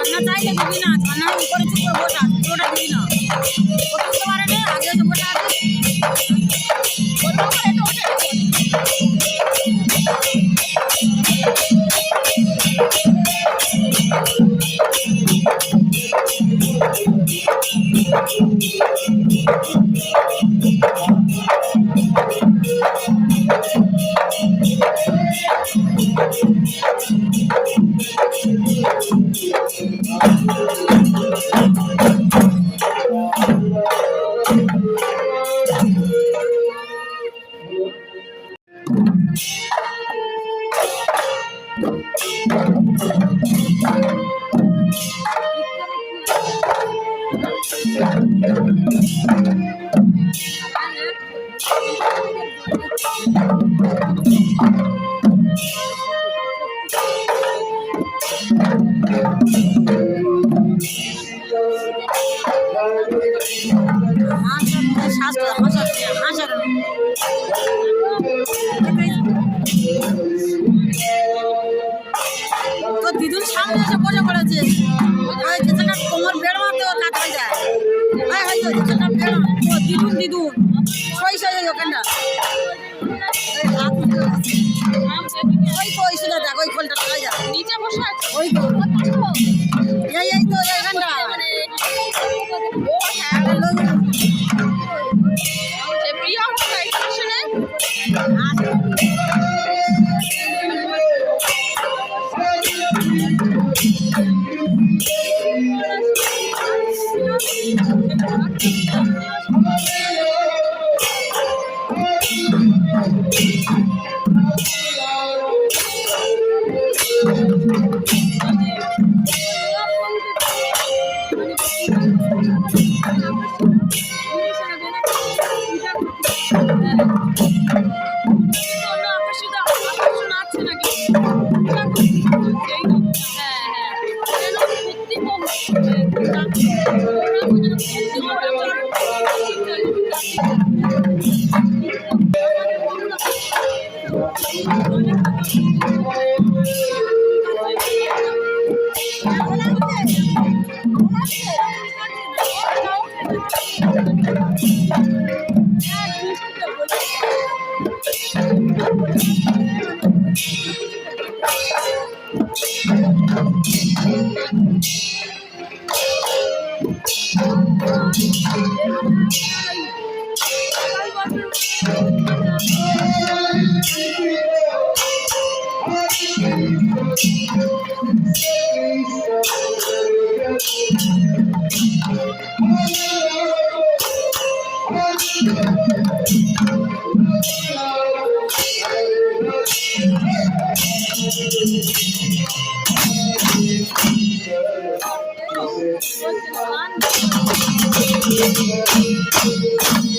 ছানা চাইলে দিবি না, ছানা উপরে চুপ করে বসা, ওটা দিবি না। বুঝতে পারে না, আগে তো বসা আছে। তো দিদুর সামনে এসে বসে পড়েছে, যেটা কোমর বেড় মারতে ওর কাজ হয়ে যায়। হয়তো যেটা বেড় দিদুন দিদুন সই সই ওখানটা ওই তো ওই শুনে দেখ ওই খোলটা চলে যায় নিচে বসে আছে ওই তো এই তো এখানটা Thank you.